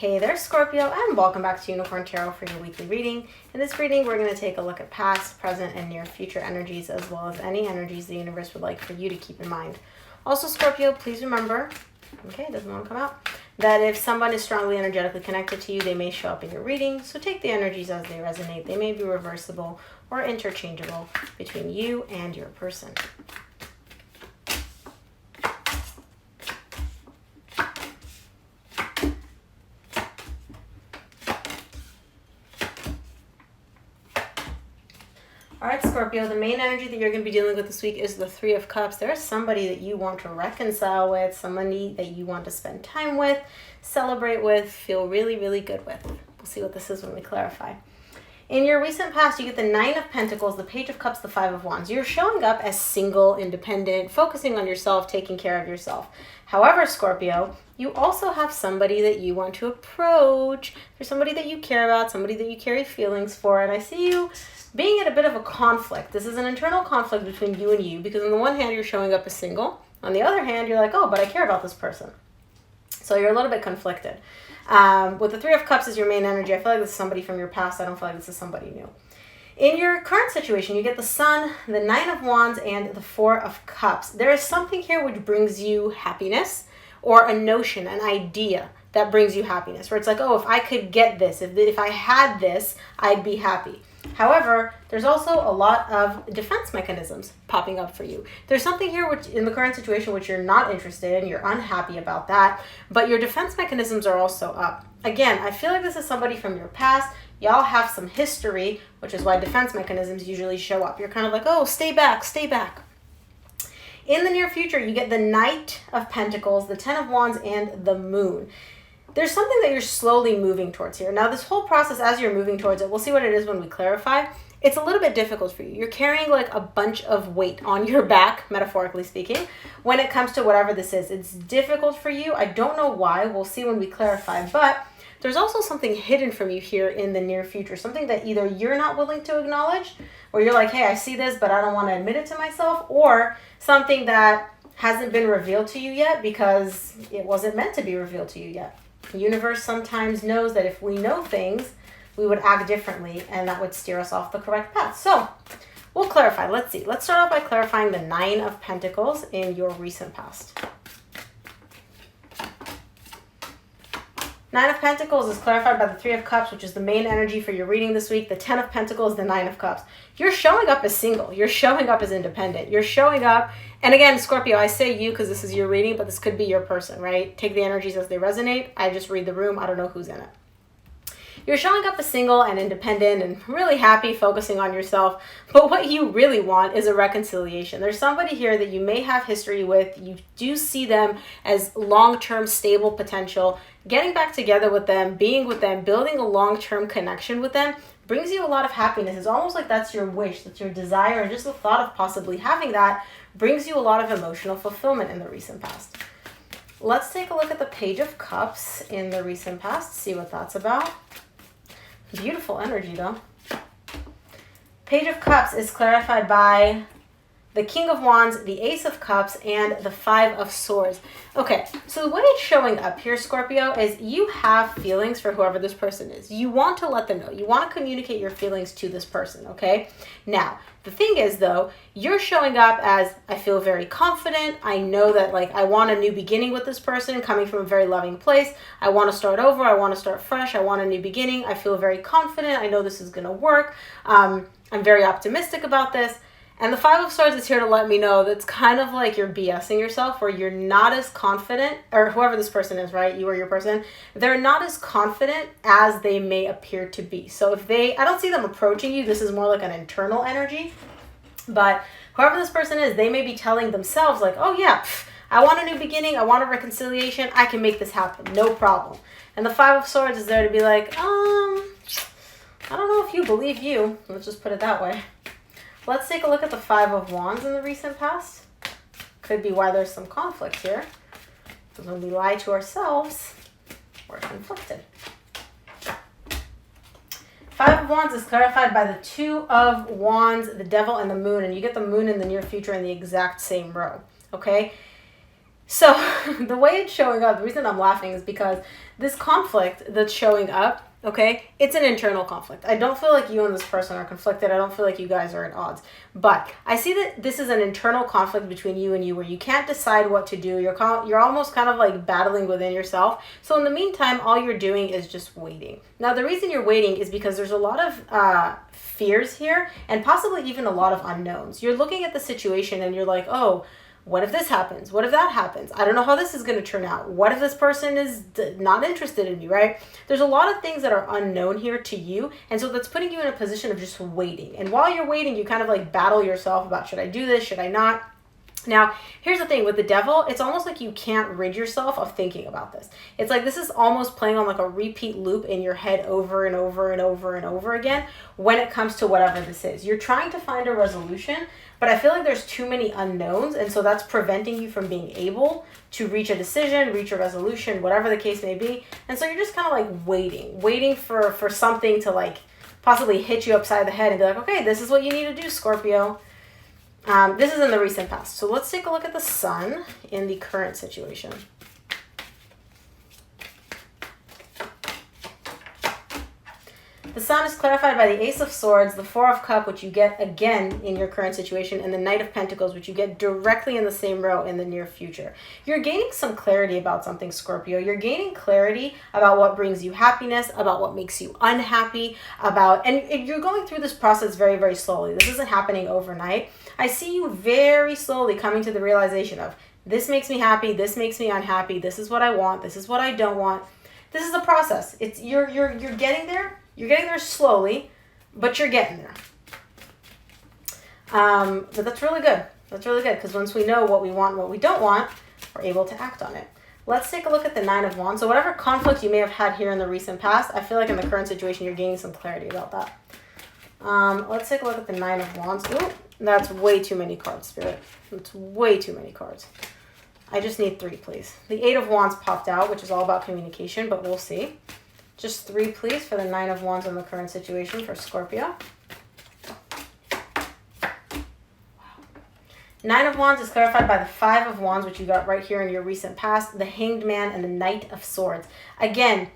Hey there, Scorpio, and welcome back to Unicorn Tarot for your weekly reading. In this reading, we're going to take a look at past, present, and near future energies, as well as any energies the universe would like for you to keep in mind. Also, Scorpio, please remember, okay, it doesn't want to come out, that if someone is strongly energetically connected to you, they may show up in your reading, so take the energies as they resonate. They may be reversible or interchangeable between you and your person. All right, Scorpio, the main energy that you're going to be dealing with this week is the Three of Cups. There's somebody that you want to reconcile with, somebody that you want to spend time with, celebrate with, feel really, really good with. We'll see what this is when we clarify. In your recent past, you get the Nine of Pentacles, the Page of Cups, the Five of Wands. You're showing up as single, independent, focusing on yourself, taking care of yourself. However, Scorpio, you also have somebody that you want to approach. There's somebody that you care about, somebody that you carry feelings for, and I see you being at a bit of a conflict. This is an internal conflict between you and you, because on the one hand, you're showing up as single. On the other hand, you're like, oh, but I care about this person. So you're a little bit conflicted. With the Three of Cups as your main energy, I feel like this is somebody from your past. I don't feel like this is somebody new. In your current situation, you get the Sun, the Nine of Wands, and the Four of Cups. There is something here which brings you happiness, or a notion, an idea that brings you happiness, where it's like, oh, if I could get this, if I had this, I'd be happy. However, there's also a lot of defense mechanisms popping up for you. There's something here which, in the current situation, which you're not interested in, you're unhappy about that, but your defense mechanisms are also up. Again, I feel like this is somebody from your past. Y'all have some history, which is why defense mechanisms usually show up. You're kind of like, oh, stay back, stay back. In the near future, you get the Knight of Pentacles, the Ten of Wands, and the Moon. There's something that you're slowly moving towards here. Now, this whole process, as you're moving towards it, we'll see what it is when we clarify. It's a little bit difficult for you. You're carrying like a bunch of weight on your back, metaphorically speaking, when it comes to whatever this is. It's difficult for you. I don't know why. We'll see when we clarify. But there's also something hidden from you here in the near future, something that either you're not willing to acknowledge, or you're like, hey, I see this, but I don't want to admit it to myself, or something that hasn't been revealed to you yet because it wasn't meant to be revealed to you yet. The universe sometimes knows that if we know things, we would act differently, and that would steer us off the correct path. So we'll clarify. Let's see. Let's start off by clarifying the Nine of Pentacles in your recent past. Nine of Pentacles is clarified by the Three of Cups, which is the main energy for your reading this week. The Ten of Pentacles, the Nine of Cups. You're showing up as single. You're showing up as independent. You're showing up, and again, Scorpio, I say you because this is your reading, but this could be your person, right? Take the energies as they resonate. I just read the room. I don't know who's in it. You're showing up as single and independent and really happy, focusing on yourself. But what you really want is a reconciliation. There's somebody here that you may have history with. You do see them as long-term stable potential. Getting back together with them, being with them, building a long-term connection with them brings you a lot of happiness. It's almost like that's your wish, that's your desire, and just the thought of possibly having that brings you a lot of emotional fulfillment in the recent past. Let's take a look at the Page of Cups in the recent past, see what that's about. Beautiful energy, though. Page of Cups is clarified by the King of Wands, the Ace of Cups, and the Five of Swords. Okay, so the way it's showing up here, Scorpio, is you have feelings for whoever this person is. You want to let them know. You want to communicate your feelings to this person, okay? Now, the thing is, though, you're showing up as, I feel very confident. I know that, like, I want a new beginning with this person, coming from a very loving place. I want to start over. I want to start fresh. I want a new beginning. I feel very confident. I know this is going to work. I'm very optimistic about this. And the Five of Swords is here to let me know that's kind of like you're BSing yourself, where you're not as confident, or whoever this person is, right? You or your person, they're not as confident as they may appear to be. So if I don't see them approaching you. This is more like an internal energy. But whoever this person is, they may be telling themselves like, oh yeah, I want a new beginning. I want a reconciliation. I can make this happen. No problem. And the Five of Swords is there to be like, I don't know if you believe you. Let's just put it that way. Let's take a look at the Five of Wands in the recent past. Could be why there's some conflict here. Because when we lie to ourselves, we're conflicted. Five of Wands is clarified by the Two of Wands, the Devil, and the Moon. And you get the Moon in the near future in the exact same row. Okay? So the way it's showing up, the reason I'm laughing is because this conflict that's showing up, okay, it's an internal conflict. I don't feel like you and this person are conflicted. I don't feel like you guys are at odds. But I see that this is an internal conflict between you and you where you can't decide what to do. You're almost kind of like battling within yourself. So in the meantime, all you're doing is just waiting. Now, the reason you're waiting is because there's a lot of fears here and possibly even a lot of unknowns. You're looking at the situation and you're like, oh, what if this happens? What if that happens? I don't know how this is going to turn out. What if this person is not interested in me, right? There's a lot of things that are unknown here to you. And so that's putting you in a position of just waiting. And while you're waiting, you kind of like battle yourself about, should I do this? Should I not? Now, here's the thing with the devil, it's almost like you can't rid yourself of thinking about this. It's like this is almost playing on like a repeat loop in your head over and over and over and over again when it comes to whatever this is. You're trying to find a resolution, but I feel like there's too many unknowns, and so that's preventing you from being able to reach a decision, reach a resolution, whatever the case may be. And so you're just kind of like waiting for something to like possibly hit you upside the head and be like, okay, this is what you need to do, Scorpio. This is in the recent past. So let's take a look at the sun in the current situation. The sun is clarified by the Ace of Swords, the Four of Cups, which you get again in your current situation, and the Knight of Pentacles, which you get directly in the same row in the near future. You're gaining some clarity about something, Scorpio. You're gaining clarity about what brings you happiness, about what makes you unhappy, and you're going through this process very, very slowly. This isn't happening overnight. I see you very slowly coming to the realization of, this makes me happy, this makes me unhappy, this is what I want, this is what I don't want. This is the process. You're getting there. You're getting there slowly, but you're getting there. But that's really good. That's really good because once we know what we want and what we don't want, we're able to act on it. Let's take a look at the Nine of Wands. So whatever conflict you may have had here in the recent past, I feel like in the current situation, you're gaining some clarity about that. Let's take a look at the Nine of Wands. Ooh, that's way too many cards, Spirit. That's way too many cards. I just need 3, please. The Eight of Wands popped out, which is all about communication, but we'll see. Just 3, please, for the Nine of Wands in the current situation for Scorpio. Wow. Nine of Wands is clarified by the Five of Wands, which you got right here in your recent past, the Hanged Man, and the Knight of Swords. Again,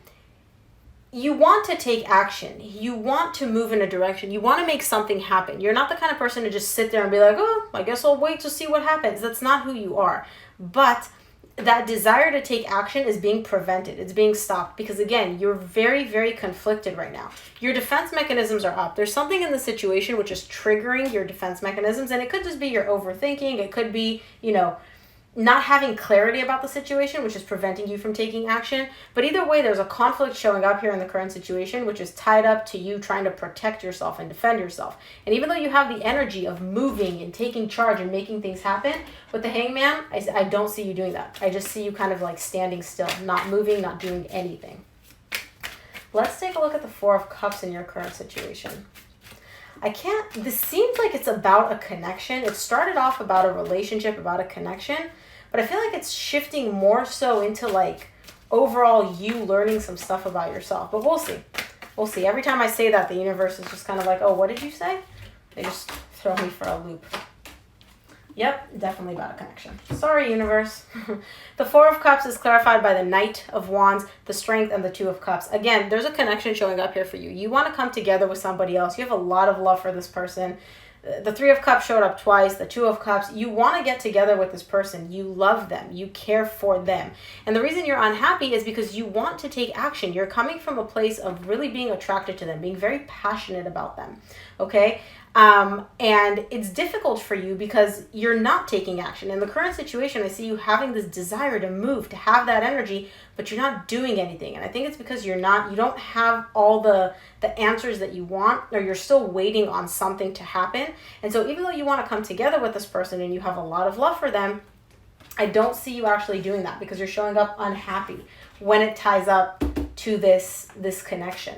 you want to take action. You want to move in a direction. You want to make something happen. You're not the kind of person to just sit there and be like, oh, I guess I'll wait to see what happens. That's not who you are. But that desire to take action is being prevented. It's being stopped because, again, you're very, very conflicted right now. Your defense mechanisms are up. There's something in the situation which is triggering your defense mechanisms, and it could just be your overthinking. It could be, not having clarity about the situation, which is preventing you from taking action. But either way, there's a conflict showing up here in the current situation, which is tied up to you trying to protect yourself and defend yourself. And even though you have the energy of moving and taking charge and making things happen, with the Hangman, I don't see you doing that. I just see you kind of like standing still, not moving, not doing anything. Let's take a look at the Four of Cups in your current situation. This seems like it's about a connection. It started off about a relationship, about a connection, but I feel like it's shifting more so into like overall you learning some stuff about yourself. But we'll see. We'll see. Every time I say that, the universe is just kind of like, oh, what did you say? They just throw me for a loop. Yep, definitely about a connection. Sorry, universe. The Four of Cups is clarified by the Knight of Wands, the Strength, and the Two of Cups. Again, there's a connection showing up here for you. You want to come together with somebody else. You have a lot of love for this person. The Three of Cups showed up twice. The Two of Cups. You want to get together with this person. You love them. You care for them. And the reason you're unhappy is because you want to take action. You're coming from a place of really being attracted to them, being very passionate about them. Okay? And it's difficult for you because you're not taking action. In the current situation, I see you having this desire to move, to have that energy, but you're not doing anything. And I think it's because you don't have all the answers that you want, or you're still waiting on something to happen. And so even though you want to come together with this person and you have a lot of love for them, I don't see you actually doing that because you're showing up unhappy when it ties up to this connection.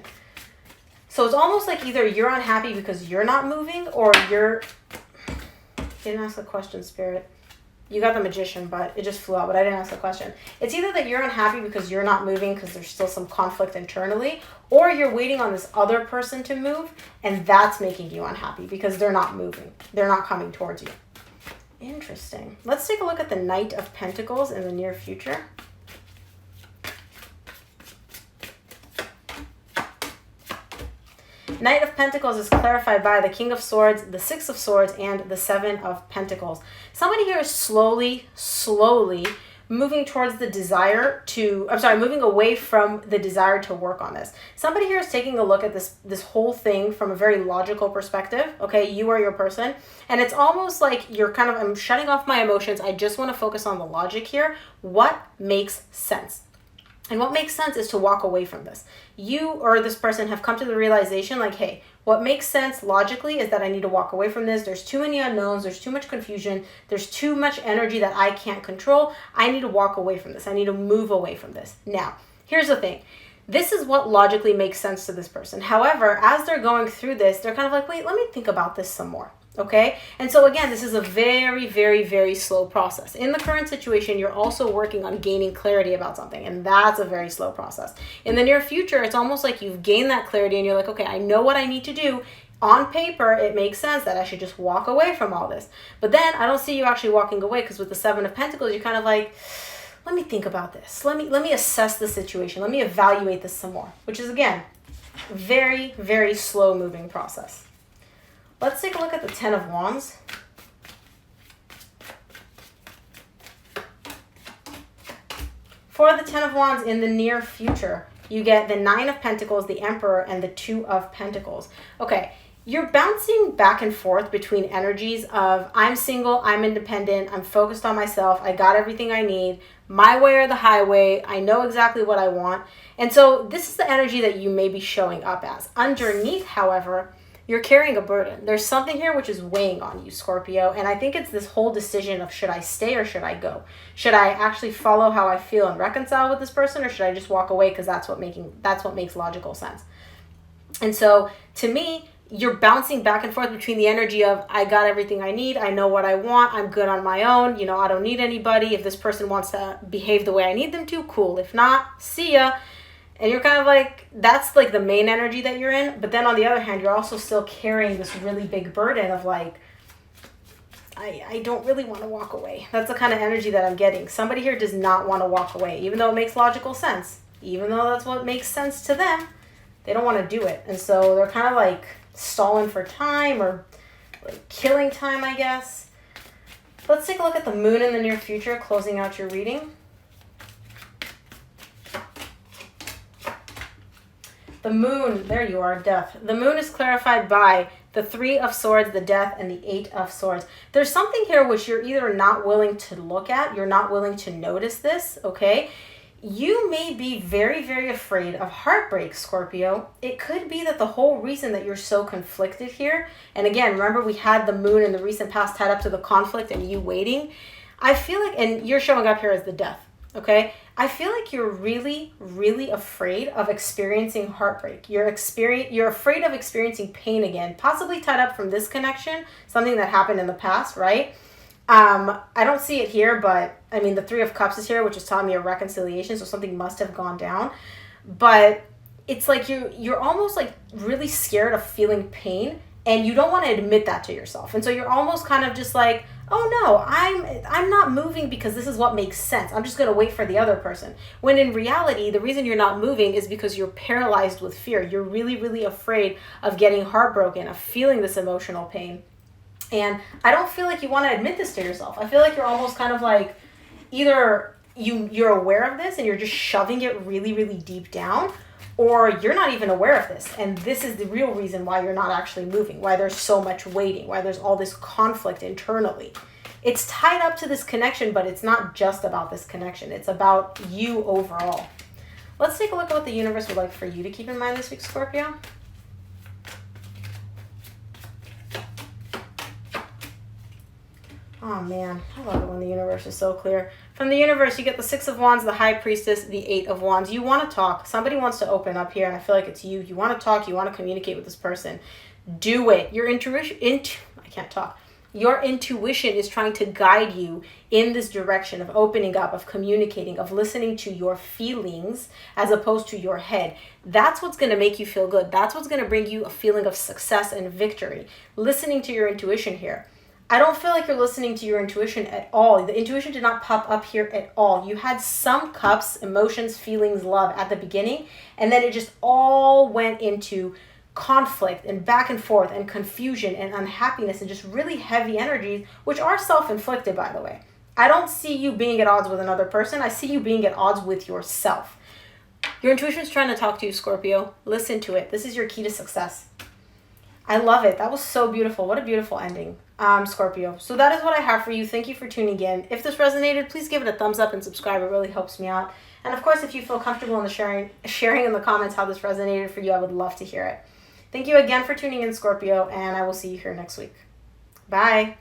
So it's almost like either you're unhappy because you're not moving, or didn't ask the question, Spirit. You got the Magician, but it just flew out, but I didn't ask the question. It's either that you're unhappy because you're not moving because there's still some conflict internally, or you're waiting on this other person to move, and that's making you unhappy because they're not moving. They're not coming towards you. Interesting. Let's take a look at the Knight of Pentacles in the near future. Knight of Pentacles is clarified by the King of Swords, the Six of Swords, and the Seven of Pentacles. Somebody here is slowly moving towards the desire to, moving away from the desire to work on this. Somebody here is taking a look at this whole thing from a very logical perspective, okay? You are your person. And it's almost like you're kind of, I'm shutting off my emotions. I just want to focus on the logic here. What makes sense? And what makes sense is to walk away from this. You or this person have come to the realization like, hey, what makes sense logically is that I need to walk away from this. There's too many unknowns. There's too much confusion. There's too much energy that I can't control. I need to walk away from this. I need to move away from this. Now, here's the thing. This is what logically makes sense to this person. However, as they're going through this, they're kind of like, wait, let me think about this some more. Okay? And so again, this is a very, very, very slow process. In the current situation, you're also working on gaining clarity about something, and that's a very slow process. In the near future, it's almost like you've gained that clarity and you're like, okay, I know what I need to do. On paper, it makes sense that I should just walk away from all this. But then I don't see you actually walking away, because with the Seven of Pentacles, you're kind of like, let me think about this. Let me assess the situation. Let me evaluate this some more, which is, again, very, very slow moving process. Let's take a look at the Ten of Wands. For the Ten of Wands in the near future, you get the Nine of Pentacles, the Emperor, and the Two of Pentacles. Okay, you're bouncing back and forth between energies of I'm single, I'm independent, I'm focused on myself, I got everything I need, my way or the highway, I know exactly what I want. And so this is the energy that you may be showing up as. Underneath, however, you're carrying a burden. There's something here which is weighing on you, Scorpio. And I think it's this whole decision of, should I stay or should I go? Should I actually follow how I feel and reconcile with this person, or should I just walk away because that's what makes logical sense? And so to me, you're bouncing back and forth between the energy of I got everything I need, I know what I want, I'm good on my own, I don't need anybody. If this person wants to behave the way I need them to, cool. If not, see ya. And you're kind of like, that's like the main energy that you're in. But then on the other hand, you're also still carrying this really big burden of like, I don't really want to walk away. That's the kind of energy that I'm getting. Somebody here does not want to walk away, even though it makes logical sense. Even though that's what makes sense to them, they don't want to do it. And so they're kind of like stalling for time, or like killing time, I guess. Let's take a look at the Moon in the near future, closing out your reading. The Moon, there you are, Death. The Moon is clarified by the Three of Swords, the Death, and the Eight of Swords. There's something here which you're either not willing to look at, you're not willing to notice this, okay? You may be very, very afraid of heartbreak, Scorpio. It could be that the whole reason that you're so conflicted here, and again, remember we had the Moon in the recent past tied up to the conflict and you waiting. I feel like, and you're showing up here as the Death, okay? I feel like you're really, really afraid of experiencing heartbreak. You're afraid of experiencing pain again, possibly tied up from this connection, something that happened in the past, right? I don't see it here, but I mean, the Three of Cups is here, which is telling me a reconciliation, so something must have gone down. But it's like you're almost like really scared of feeling pain, and you don't want to admit that to yourself. And so you're almost kind of just like, oh no, I'm not moving because this is what makes sense. I'm just going to wait for the other person. When in reality, the reason you're not moving is because you're paralyzed with fear. You're really, really afraid of getting heartbroken, of feeling this emotional pain. And I don't feel like you want to admit this to yourself. I feel like you're almost kind of like, either you're aware of this and you're just shoving it really, really deep down, or you're not even aware of this. And this is the real reason why you're not actually moving, why there's so much waiting, why there's all this conflict internally. It's tied up to this connection, but it's not just about this connection. It's about you overall. Let's take a look at what the universe would like for you to keep in mind this week, Scorpio. Oh man, I love it when the universe is so clear. From the universe, you get the Six of Wands, the High Priestess, the Eight of Wands. You want to talk. Somebody wants to open up here, and I feel like it's you. You want to talk. You want to communicate with this person. Do it. Your Your intuition is trying to guide you in this direction of opening up, of communicating, of listening to your feelings as opposed to your head. That's what's going to make you feel good. That's what's going to bring you a feeling of success and victory. Listening to your intuition here. I don't feel like you're listening to your intuition at all. The intuition did not pop up here at all. You had some cups, emotions, feelings, love at the beginning, and then it just all went into conflict and back and forth and confusion and unhappiness and just really heavy energies, which are self-inflicted, by the way. I don't see you being at odds with another person. I see you being at odds with yourself. Your intuition's trying to talk to you, Scorpio. Listen to it. This is your key to success. I love it. That was so beautiful. What a beautiful ending, Scorpio. So that is what I have for you. Thank you for tuning in. If this resonated, please give it a thumbs up and subscribe. It really helps me out. And of course, if you feel comfortable in the sharing in the comments how this resonated for you, I would love to hear it. Thank you again for tuning in, Scorpio, and I will see you here next week. Bye.